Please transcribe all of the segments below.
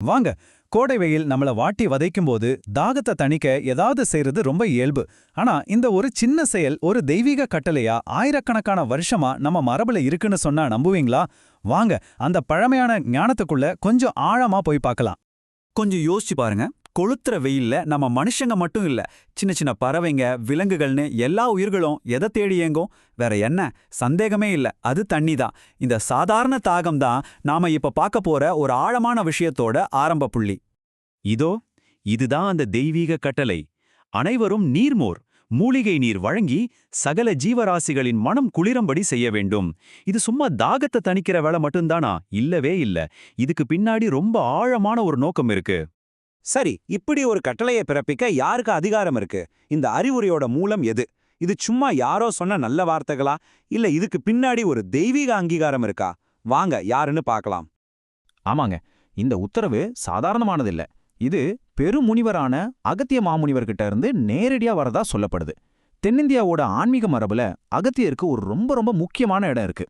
வாங்க. கோடை வெயில் நம்மள வாட்டி வதைக்கும்போது தாகத்தை தணிக்க ஏதாவது செய்யறது ரொம்ப இயல்பு. ஆனா இந்த ஒரு சின்ன செயல் ஒரு தெய்வீக கட்டளையா ஆயிரக்கணக்கான வருஷமா நம்ம மரபுல இருக்குன்னு சொன்னா நம்புவீங்களா? வாங்க, அந்த பழமையான ஞானத்துக்குள்ள கொஞ்சம் ஆழமா போய் பார்க்கலாம். கொஞ்சம் யோசிச்சு பாருங்க. கொளுத்துற வெயில்ல நம்ம மனுஷங்க மட்டும் இல்ல, சின்ன சின்ன பறவைங்க, விலங்குகள்னு எல்லா உயிர்களும் எதை தேடி ஏங்கும்? வேற என்ன? சந்தேகமே இல்ல, அது தண்ணி தான். இந்த சாதாரண தாகம் தான் நாம இப்ப பார்க்க போற ஒரு ஆழமான விஷயத்தோட ஆரம்ப புள்ளி. இதோ இதுதான் அந்த தெய்வீக கட்டளை. அனைவரும் நீர்மோர், மூலிகை நீர் வழங்கி சகல ஜீவராசிகளின் மனம் குளிரும்படி செய்ய வேண்டும். இது சும்மா தாகத்தை தணிக்கிற வேலை மட்டும்தானா? இல்லவே இல்ல. இதுக்கு பின்னாடி ரொம்ப ஆழமான ஒரு நோக்கம் இருக்கு. சரி, இப்படி ஒரு கட்டளையை பிறப்பிக்க யாருக்கு அதிகாரம் இருக்கு? இந்த அறிவுரையோட மூலம் எது? இது சும்மா யாரோ சொன்ன நல்ல வார்த்தைகளா, இல்ல இதுக்கு பின்னாடி ஒரு தெய்வீக அங்கீகாரம் இருக்கா? வாங்க, யாருன்னு பார்க்கலாம். ஆமாங்க, இந்த உத்தரவு சாதாரணமானதில்ல. இது பெருமுனிவரான அகத்திய மாமுனிவர்கிட்ட இருந்து நேரடியா வரதா சொல்லப்படுது. தென்னிந்தியாவோட ஆன்மீக மரபுல அகத்தியருக்கு ஒரு ரொம்ப ரொம்ப முக்கியமான இடம் இருக்கு.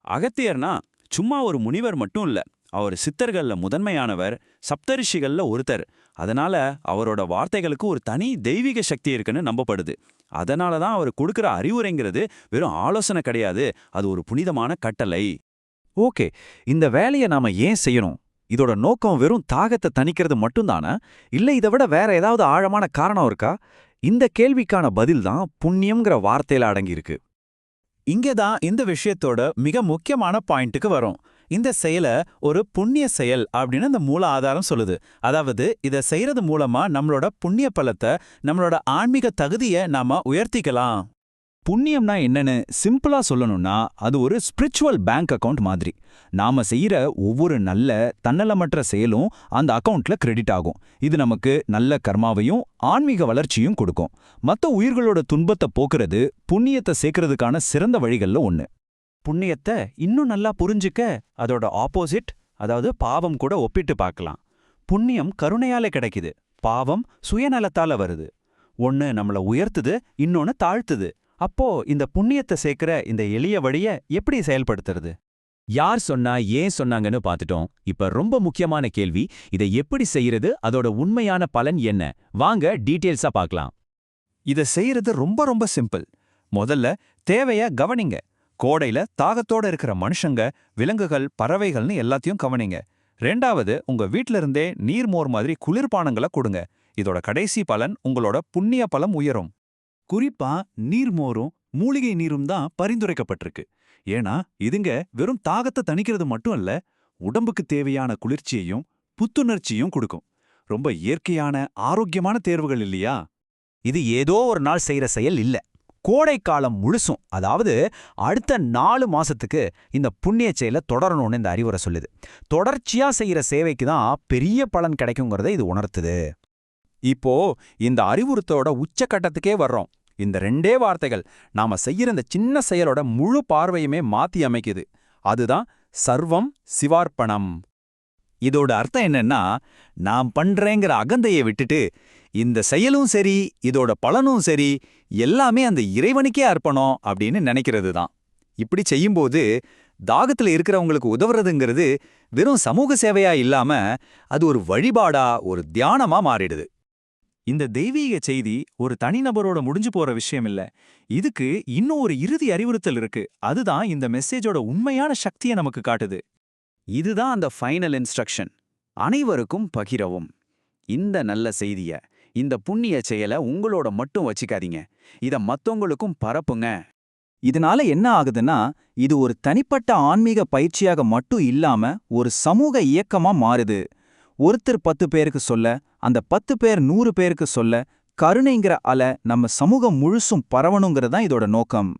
அகத்தியர்னா சும்மா ஒரு முனிவர் மட்டும் இல்ல, அவர் சித்தர்கள்ல முதன்மையானவர், சப்தரிஷிகள்ல ஒருத்தர். அதனால அவரோட வார்த்தைகளுக்கு ஒரு தனி தெய்வீக சக்தி இருக்குன்னு நம்பப்படுது. அதனால தான் அவர் கொடுக்கிற அறிவுரைங்கிறது வெறும் ஆலோசனை கிடையாது, அது ஒரு புனிதமான கட்டளை. ஓகே, இந்த வேலையை நாம ஏன் செய்யணும்? இதோட நோக்கம் வெறும் தாகத்தை தணிக்கிறது மட்டும்தானா, இல்ல இதை விட வேற ஏதாவது ஆழமான காரணம் இருக்கா? இந்த கேள்விக்கான பதில் தான் புண்ணியம்ங்கிற வார்த்தையில அடங்கியிருக்கு. இங்கேதான் இந்த விஷயத்தோட மிக முக்கியமான பாயிண்ட்டுக்கு வரும். இந்த செயலை ஒரு புண்ணிய செயல் அப்படின்னு இந்த மூல ஆதாரம் சொல்லுது. அதாவது இதை செய்யறது மூலமா நம்மளோட புண்ணிய பலத்தை, நம்மளோட ஆன்மீக தகுதியை நாம உயர்த்திக்கலாம். புண்ணியம்னா என்னன்னு சிம்பிளா சொல்லணும்னா, அது ஒரு ஸ்பிரிச்சுவல் பேங்க் அக்கவுண்ட் மாதிரி. நாம செய்யற ஒவ்வொரு நல்ல தன்னலமற்ற செயலும் அந்த அக்கவுண்ட்ல கிரெடிட் ஆகும். இது நமக்கு நல்ல கர்மாவையும் ஆன்மீக வளர்ச்சியும் கொடுக்கும். மற்ற உயிர்களோட துன்பத்தை போக்குறது புண்ணியத்தை சேர்க்கறதுக்கான சிறந்த வழிகள்ல ஒண்ணு. புண்ணியத்தை இன்னும் நல்லா புரிஞ்சுக்க அதோட ஆப்போசிட், அதாவது பாவம் கூட ஒப்பிட்டு பார்க்கலாம். புண்ணியம் கருணையால கிடைக்குது, பாவம் சுயநலத்தால வருது. ஒன்னு நம்மள உயர்த்துது, இன்னொன்னு தாழ்த்துது. அப்போ இந்த புண்ணியத்தை சேர்க்கிற இந்த எளிய வழிய எப்படி செயல்படுத்துறது? யார் சொன்னா, ஏன் சொன்னாங்கன்னு பார்த்துட்டோம். இப்ப ரொம்ப முக்கியமான கேள்வி, இதை எப்படி செய்யறது, அதோட உண்மையான பலன் என்ன? வாங்க டீட்டெயில்ஸா பார்க்கலாம். இதை செய்யறது ரொம்ப ரொம்ப சிம்பிள். முதல்ல தேவைய கவனிங்க. கோடையில தாகத்தோட இருக்கிற மனுஷங்க, விலங்குகள், பறவைகள்னு எல்லாத்தையும் கவனிங்க. ரெண்டாவது, உங்க வீட்ல இருந்தே நீர்மோர் மாதிரி குளிர்பானங்களை கொடுங்க. இதோட கடைசி பலன் உங்களோட புண்ணிய பலம் உயரும். குறிப்பா நீர்மோரும் மூலிகை நீரும் தான் பரிந்துரைக்கப்பட்டிருக்கு. ஏன்னா இதுங்க வெறும் தாகத்தை தணிக்கிறது மட்டும் அல்ல, உடம்புக்கு தேவையான குளிர்ச்சியையும் புத்துணர்ச்சியும் கொடுக்கும். ரொம்ப இயற்கையான ஆரோக்கியமான தேர்வுகள் இல்லையா? இது ஏதோ ஒரு நாள் செய்யற செயல் இல்ல. கோடை காலம் முழுசும், அதாவது அடுத்த 4 மாசத்துக்கு இந்த புண்ணிய செயலை தொடரணும்னு இந்த அறிவுரை சொல்லுது. தொடர்ச்சியா செய்யற சேவைக்கு தான் பெரிய பலன் கிடைக்குங்கிறத இது உணர்த்துது. இப்போ இந்த அறிவுறுத்தோட உச்சக்கட்டத்துக்கே வர்றோம். இந்த 2 வார்த்தைகள் நாம செய்யற இந்த சின்ன செயலோட முழு பார்வையுமே மாத்தி அமைக்குது. அதுதான் சர்வம் சிவார்ப்பணம். இதோட அர்த்தம் என்னன்னா, நான் பண்றேங்கிற அகந்தையை விட்டுட்டு இந்த செயலும் சரி, இதோட பலனும் சரி, எல்லாமே அந்த இறைவனுக்கே அர்ப்பணம் அப்படின்னு நினைக்கிறது தான். இப்படி செய்யும்போது தாகத்துல இருக்கிறவங்களுக்கு உதவுறதுங்கிறது வெறும் சமூக சேவையா இல்லாம அது ஒரு வழிபாடா, ஒரு தியானமா மாறிடுது. இந்த தெய்வீக செய்தி ஒரு தனிநபரோட முடிஞ்சு போற விஷயம் இல்ல. இதுக்கு இன்னும் ஒரு இறுதி அறிவுறுத்தல் இருக்கு. அதுதான் இந்த மெசேஜோட உண்மையான சக்தியை நமக்கு காட்டுது. இதுதான் அந்த ஃபைனல் இன்ஸ்ட்ரக்ஷன். அனைவருக்கும் பகிரவும். இந்த நல்ல செய்திய, இந்த புண்ணிய செயலை உங்களோட மட்டும் வச்சுக்காதீங்க, இத மத்தவங்களுக்கும் பரப்புங்க. இதனால என்ன ஆகுதுன்னா, இது ஒரு தனிப்பட்ட ஆன்மீக பயிற்சியாக மட்டும் இல்லாம ஒரு சமூக இயக்கமா மாறுது. ஒருத்தர் 10 பேருக்கு சொல்ல, அந்த 10 பேர் 100 பேருக்கு சொல்ல, கருணைங்கிற அலை நம்ம சமூகம் முழுசும் பரவணுங்கிறதான் இதோட நோக்கம்.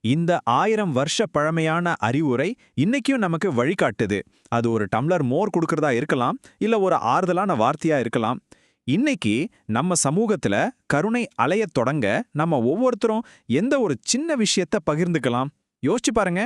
இந்த 1000 வருஷ பழமையான அறிவுரை இன்னைக்கும் நமக்கு வழிகாட்டுது. அது ஒரு டம்ளர் மோர் கொடுக்கறதா இருக்கலாம், இல்ல ஒரு ஆறுதலான வார்த்தையா இருக்கலாம். இன்னைக்கு நம்ம சமூகத்துல கருணை அலையத் தொடங்க நம்ம ஒவ்வொருத்தரும் எந்த ஒரு சின்ன விஷயத்த பகிர்ந்துக்கலாம்? யோசிச்சு பாருங்க.